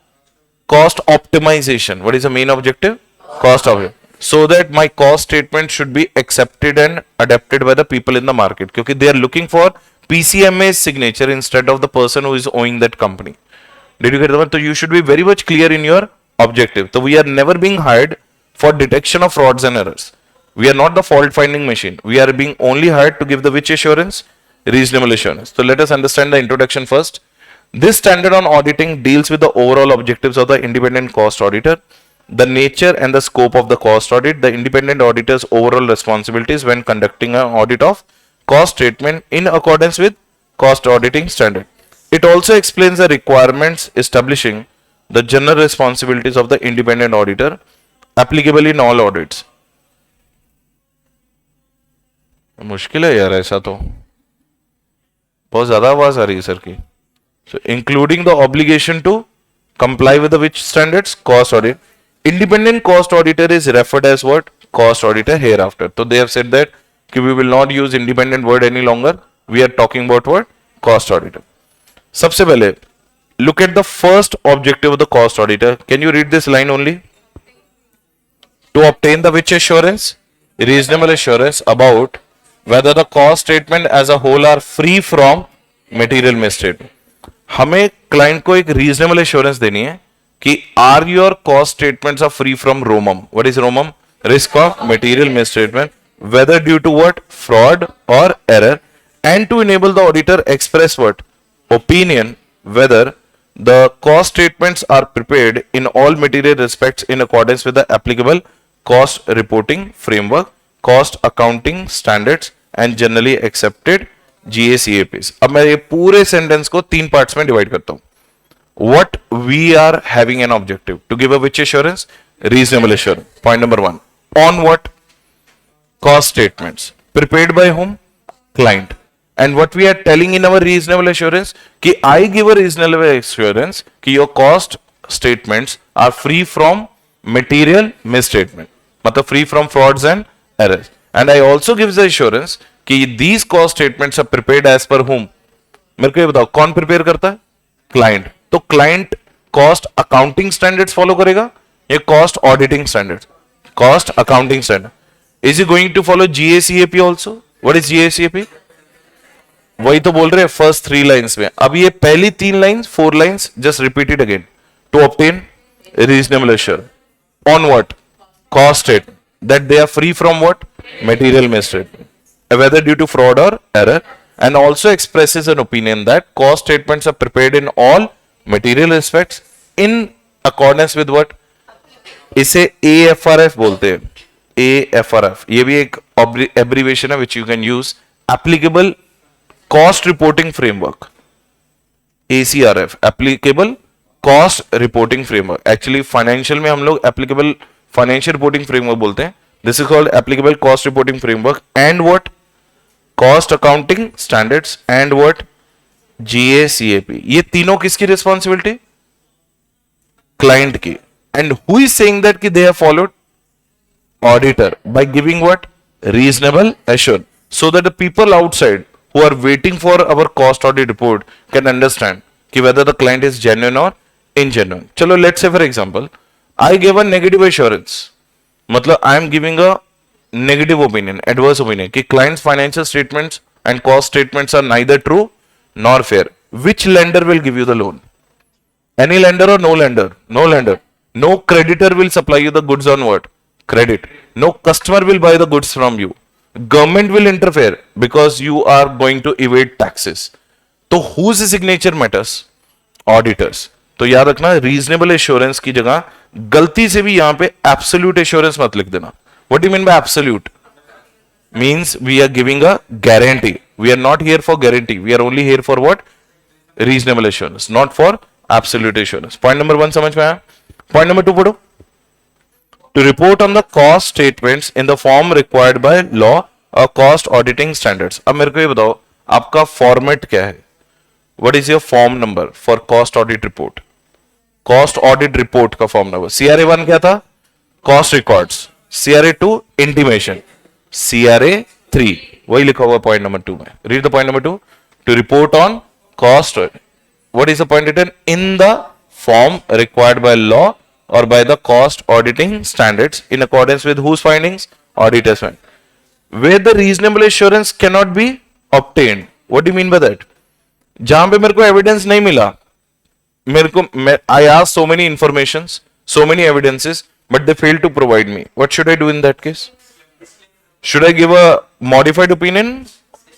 Cost optimization. What is the main objective? Cost of it. So that my cost statement should be accepted and adapted by the people in the market. Because they are looking for PCMA's signature instead of the person who is owing that company. Did you get the one? So you should be very much clear in your objective. So we are never being hired for detection of frauds and errors. We are not the fault finding machine. We are being only hired to give the which assurance? Reasonable assurance. So let us understand the introduction first. This standard on auditing deals with the overall objectives of the independent cost auditor, the nature and the scope of the cost audit, the independent auditor's overall responsibilities when conducting an audit of cost statement in accordance with cost auditing standard. It also explains the requirements establishing the general responsibilities of the independent auditor applicable in all audits. मुश्किल है यार ऐसा तो बहुत ज्यादा आवाज आ रही है सर की. So including the obligation to comply with the which standards? Cost audit. Independent cost auditor is referred as what? Cost auditor hereafter. So they have said that we will not use independent word any longer. We are talking about what? Cost auditor. सबसे पहले look at the first objective of the cost auditor. Can you read this line only? To obtain the which assurance? Reasonable assurance about whether the cost statement as a whole are free from material misstatement. हमें client को एक reasonable assurance देनी है कि are your cost statements are free from ROMM. What is ROMM? Risk of material misstatement, whether due to what? Fraud or error, and to enable the auditor express what? Opinion whether the cost statements are prepared in all material respects in accordance with the applicable cost reporting framework, cost accounting standards and generally accepted GACAPs. अब मैं ये पूरे sentence को 3 parts में divide करता हूं. What we are having an objective to give a which assurance? Reasonable assurance. Point number 1. On what? Cost statements. Prepared by whom? Client. And what we are telling in our reasonable assurance? कि I give a reasonable assurance कि your cost statements are free from material misstatement. मतलब free from frauds and errors. And I also give the assurance कि these cost statements are prepared as per whom? मेरे को ये बताओ कौन prepare करता है? क्लाइंट. तो client cost accounting standards follow करेगा या cost auditing standards? Cost accounting standard. Is he going to follow GACAP also? What is GACAP? वही तो बोल रहे हैं फर्स्ट 3 लाइंस में. अब ये पहली 3 lines 4 lines just repeat it again. To obtain reasonable assurance on what? Cost statement that they are free from what? Material misstatement, whether due to fraud or error, and also expresses an opinion that cost statements are prepared in all material respects in accordance with what? इसे AFRF बोलते हैं. AFRF ये भी एक abbreviation है which you can use. Applicable Cost Reporting Framework. ACRF Applicable Cost Reporting Framework. Actually financial में हम लोग applicable फाइनेंशियल रिपोर्टिंग फ्रेमवर्क बोलते हैं. This is called applicable cost reporting framework and what? Cost accounting standards and what? GACAP. ये तीनों किसकी responsibility? Client की. And who is saying that कि they have followed? Auditor. By giving what? Reasonable assurance, so that the people outside who are waiting for our cost audit report can understand कि whether the client is genuine और इनजेन्युइन. चलो let's say for example I gave a negative assurance. मतलब I am giving a negative opinion, adverse opinion कि client's financial statements and cost statements are neither true nor fair. Which lender will give you the loan? Any lender or no lender? No lender. No creditor will supply you the goods on what? Credit. No customer will buy the goods from you. Government will interfere because you are going to evade taxes. तो whose signature matters? Auditors. तो याद रखना reasonable assurance की जगह गलती से भी यहां पे एब्सोल्यूट एश्योरेंस मत लिख देना. What do you mean by absolute? Means we are giving a guarantee. We are not here for guarantee. We are only here for what? Reasonable assurance, not for absolute assurance. Point number 1 समझ में आया? Point number 2 पढ़ो. To report on the cost statements in the form required by law और cost auditing standards. अब मेरे को ये बताओ आपका फॉर्मेट क्या है? What is your form number for cost audit report? Cost audit report का फॉर्म नंबर. CRA 1 क्या था? Cost records. CRA 2 intimation. CRA 3 वही लिखा हुआ पॉइंट नंबर 2 में. Read the point number 2. To report on cost. What is the point written? In the form required by law or by the cost auditing standards in accordance with whose findings? Auditor's findings. Where the reasonable assurance cannot be obtained. What do you mean by that? जहां पे मेरे को evidence नहीं मिला, मेरे को I asked so many informations, so many evidences, but they failed to provide me. What should I do in that case? Should I give a modified opinion,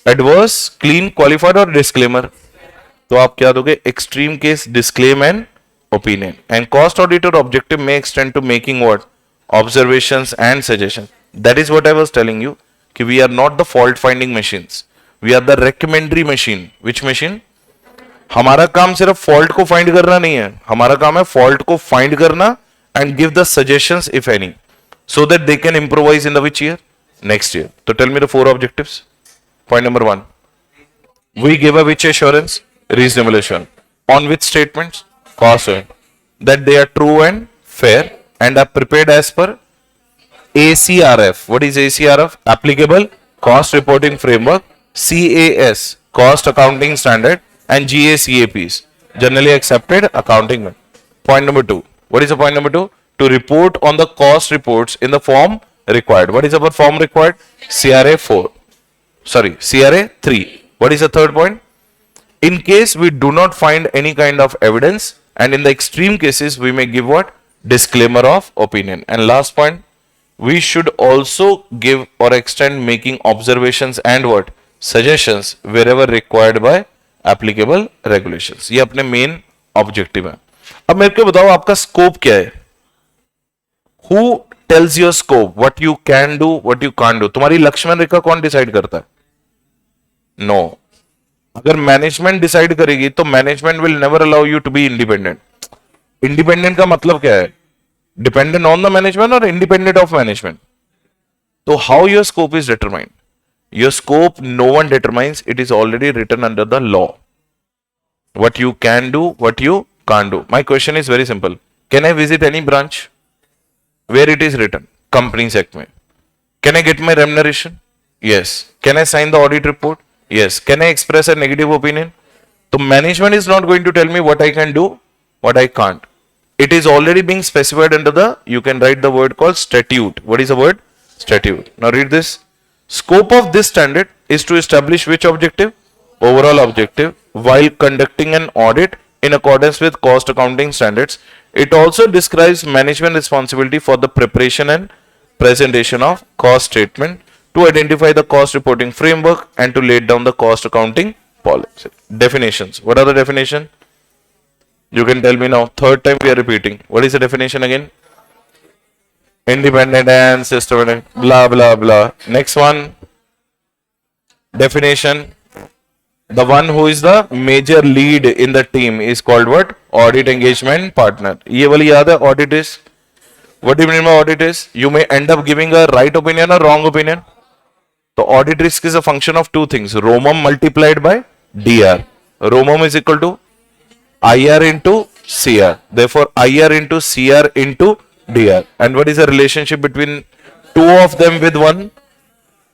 adverse, clean, qualified or disclaimer? तो आप क्या दोगे? Extreme case, disclaim and opinion. And cost auditor objective may extend to making what? Observations and suggestions. That is what I was telling you. कि we are not the fault finding machines. We are the recommendary machine. Which machine? हमारा काम सिर्फ fault को find करना नहीं है, हमारा काम है फॉल्ट को फाइंड करना and give the suggestions if any, so that they can improvise in the which year? Next year. तो tell me the 4 objectives. Point number 1, we give a which assurance? Reasonable assurance. On which statements? Cost assurance. That they are true and fair and are prepared as per ACRF. What is ACRF? Applicable Cost Reporting Framework. CAS, Cost Accounting Standard, and GACAPs, Generally Accepted Accounting. Point number 2. What is the point number 2? To report on the cost reports in the form required. What is our form required? CRA 4. Sorry, CRA 3. What is the third point? In case we do not find any kind of evidence, and in the extreme cases, we may give what? Disclaimer of opinion. And last point, we should also give or extend making observations and what? Suggestions wherever required by applicable regulations. ये अपने main objective है. अब मेरे को बताओ आपका scope क्या है? Who tells your scope? What you can do, what you can't do? तुम्हारी लक्ष्मण रेखा कौन डिसाइड करता है? No. अगर मैनेजमेंट डिसाइड करेगी तो management will never allow you to be independent. Independent का मतलब क्या है? डिपेंडेंट ऑन द मैनेजमेंट और इंडिपेंडेंट ऑफ मैनेजमेंट. तो how your scope is determined? Your scope, no one determines. It is already written under the law. What you can do, what you can't do. My question is very simple. Can I visit any branch where it is written? Companies Act में. Can I get my remuneration? Yes. Can I sign the audit report? Yes. Can I express a negative opinion? So management is not going to tell me what I can do, what I can't. It is already being specified under the, you can write the word called statute. What is the word? Statute. Now read this. Scope of this standard is to establish which objective? Overall objective, while conducting an audit in accordance with cost accounting standards. It also describes management responsibility for the preparation and presentation of cost statement, to identify the cost reporting framework and to lay down the cost accounting policy. Definitions. What are the definitions? You can tell me now. Third time we are repeating. What is the definition again? Independent and systematic, blah blah blah. Next one, definition. The one who is the major lead in the team is called what? Audit engagement partner. ये वाली याद है? Audit is, what do you mean by audit is? You may end up giving a right opinion or wrong opinion. So audit risk is a function of two things. Romum multiplied by DR. Romum is equal to IR into CR. Therefore IR into CR into DR. And what is the relationship between two of them with one?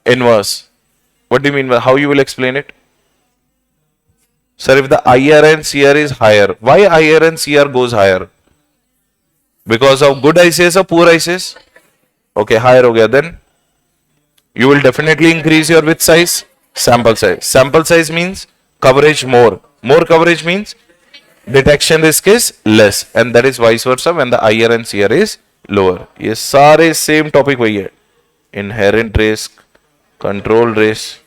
Inverse. What do you mean by, how you will explain it? Sir, if the IR and CR is higher, why IR and CR goes higher? Because of good ICS or poor ICS? Okay, higher ho gaya. Then you will definitely increase your with size? Sample size. Sample size means coverage more. More coverage means detection risk is less, and that is vice versa when the IR and CR is lower. ये सारे same topic वही है. Inherent risk, control risk,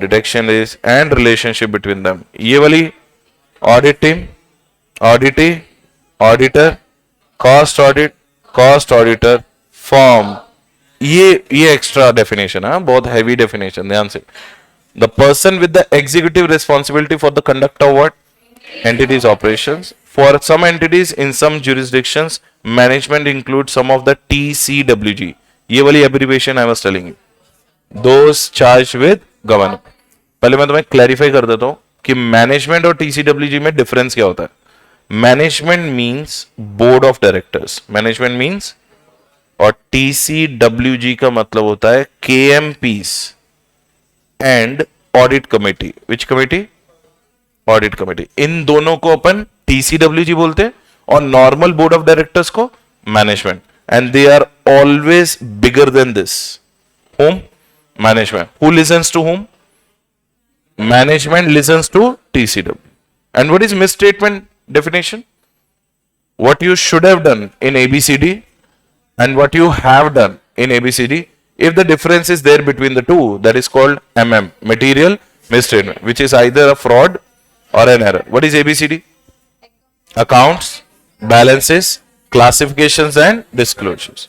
detection risk, and relationship between them. ये वाली audit team, auditee, auditor, cost audit, cost auditor, firm. ये extra definition है, बहुत heavy definition. ध्यान से. The person with the executive responsibility for the conduct of what? Entities operations. For some entities in some jurisdictions, management includes some of the TCWG. ये वाली abbreviation I was telling you. Those charged with governance. पहले मैं तुम्हें clarify कर देता हूँ कि management और TCWG में difference क्या होता है. Management means board of directors. Management means, और TCWG का मतलब होता है KMPs and audit committee. Which committee? Audit committee. इन दोनों को अपन TCWG बोलते हैं और नॉर्मल बोर्ड ऑफ डायरेक्टर्स को Management. And they are always bigger than this. Whom? Management. Who listens to whom? Management listens to TCW. And what is misstatement definition? What you should have done in ABCD and what you have done in ABCD. If the difference is there between the two, that is called MM, material misstatement, which is either a fraud or an error. What is ABCD? Accounts, balances, classifications and disclosures.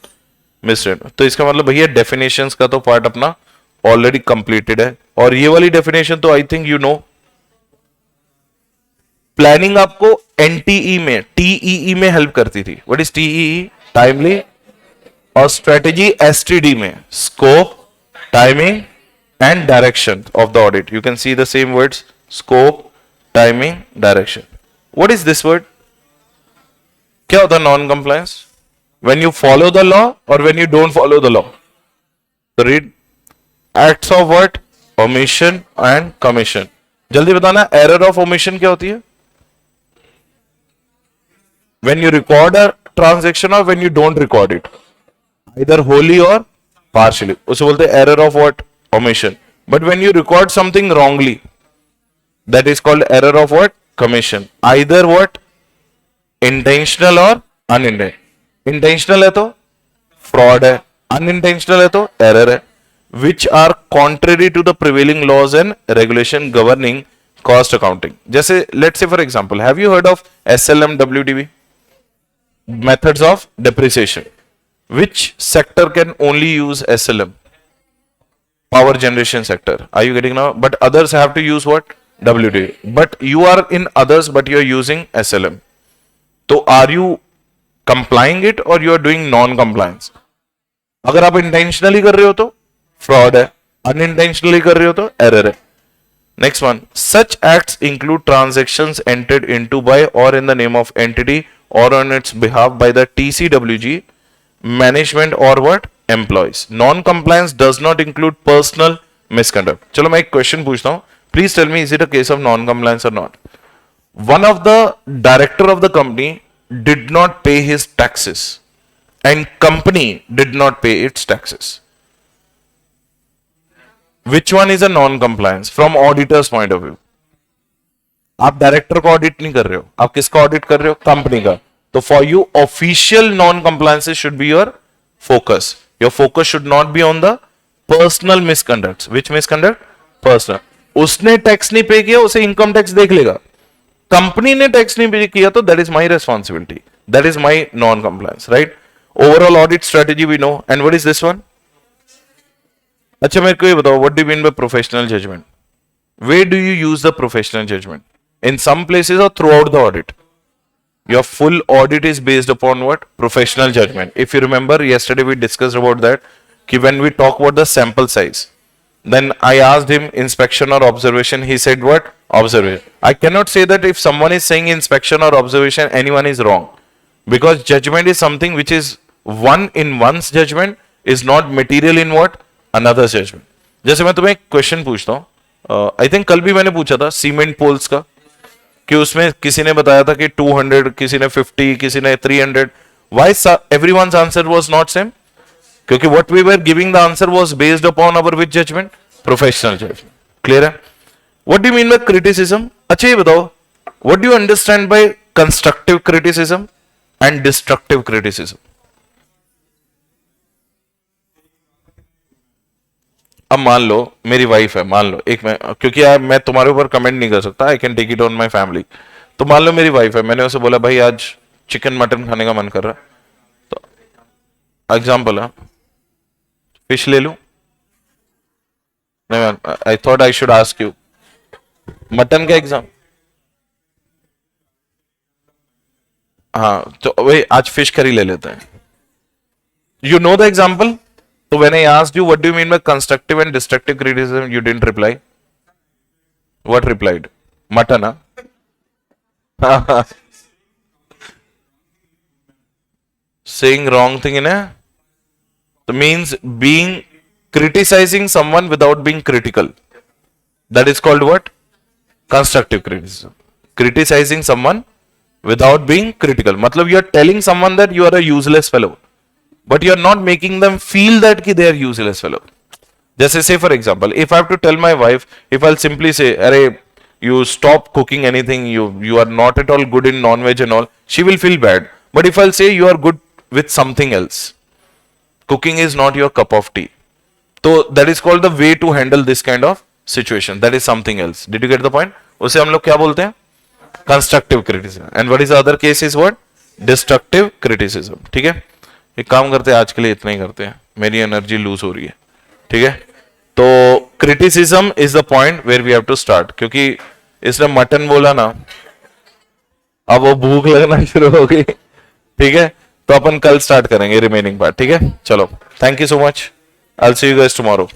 Misstatement. तो इसका मतलब भैया definitions का तो part अपना already completed है, और ये वाली definition तो I think you know. Planning आपको एनटीई में टीईई में हेल्प करती थी. What is TEE? टाइमली. और स्ट्रेटेजी एसटीडी में scope, timing and direction of the audit. You can see the same words, scope, timing, direction. What is this word? क्या होता है non compliance? When you follow the law और when you don't follow the law. तो read acts of what? Omission and commission. जल्दी बताना, error of omission क्या होती है? When you record a transaction or when you don't record it, either wholly or partially, उसे बोलते हैं error of what? Omission. But when you record something wrongly, that is called error of what? Commission. Either what? Intentional or unintentional. Intentional है तो fraud है, unintentional है तो error है, which are contrary to the prevailing laws and regulation governing cost accounting. जैसे let's say for example, have you heard of SLM WDV? Methods of depreciation. Which sector can only use SLM? Power generation sector. Are you getting now? But others have to use what? WDV. But you are in others, but you are using SLM. So are you complying it or you are doing non-compliance? अगर आप intentionally कर रहे हो तो fraud है, unintentionally कर रहे हो तो error है. Next one. Such acts include transactions entered into by or in the name of entity or on its behalf by the TCWG, management or what? Employees. Non-compliance does not include personal misconduct. चलो मैं एक question पूछता हूँ. Please tell me, is it a case of non-compliance or not? One of the director of the company did not pay his taxes and company did not pay its taxes. Which one is a non-compliance from auditor's point of view? आप director को audit नहीं कर रहे हो, आप किसका audit कर रहे हो? कंपनी का. तो for you official non compliances should be your focus. Your focus should not be on the personal misconduct. Which misconduct? Personal. उसने टैक्स नहीं पे किया, उसे इनकम टैक्स देख लेगा. कंपनी ने टैक्स नहीं पे किया तो that is my responsibility, that is my non compliance. Right? Overall audit strategy we know. And what is this one? अच्छा मेरे को ये बताओ, what do you mean by professional judgement? Where do you use the professional judgement? In some places or throughout the audit? Your full audit is based upon what? Professional judgment. If you remember, yesterday we discussed about that. When we talk about the sample size, then I asked him inspection or observation. He said what? Observation. I cannot say that if someone is saying inspection or observation, anyone is wrong. Because judgment is something which is one in one's judgment is not material in what? Another's judgment. जैसे मैं तुम्हें एक question पूछता हूँ, I think कल भी मैंने पूछा था सीमेंट पोल्स का, कि उसमें किसी ने बताया था कि 200, किसी ने 50, किसी ने 300. Why everyone's answer was not same? क्योंकि what we were giving the answer was based upon our which judgment? Professional judgment. Clear है? What do you mean by criticism? अच्छा ये बताओ, what do you understand by constructive criticism and destructive criticism? अब मान लो मेरी wife है, मान लो एक, मैं क्योंकि यार मैं तुम्हारे ऊपर कमेंट नहीं कर सकता, I can take it on my family. तो मान लो मेरी वाइफ है, मैंने उसे बोला भाई आज चिकन मटन खाने का मन कर रहा है, तो एग्जांपल है, फिश ले लूं? नहीं, I thought I should ask you mutton का एग्जाम. हाँ तो वही आज फिश करी ले लेते हैं. You know the example. So when I asked you what do you mean by constructive and destructive criticism, you didn't reply. What replied? Mutton, huh? Saying wrong thing in a, so means being criticizing someone without being critical. That is called what? Constructive criticism. Criticizing someone without being critical. मतलब you are telling someone that you are a useless fellow, but you are not making them feel that कि they are useless fellow. जैसे say for example, if I have to tell my wife, if I'll simply say, अरे you stop cooking anything, you are not at all good in non-veg and all, she will feel bad. But if I'll say you are good with something else, cooking is not your cup of tea. So that is called the way to handle this kind of situation. That is something else. Did you get the point? उसे हम लोग क्या बोलते हैं? Constructive criticism. And what is the other case is what? Destructive criticism. ठीक है? एक काम करते हैं, आज के लिए इतना ही करते हैं. मेरी एनर्जी लूज हो रही है. ठीक है? तो criticism is the point where we have to start. क्योंकि इसने मटन बोला ना, अब वो भूख लगना शुरू हो गई. ठीक है? तो अपन कल स्टार्ट करेंगे रिमेनिंग पार्ट. ठीक है? चलो, thank you so much. I will see you guys tomorrow.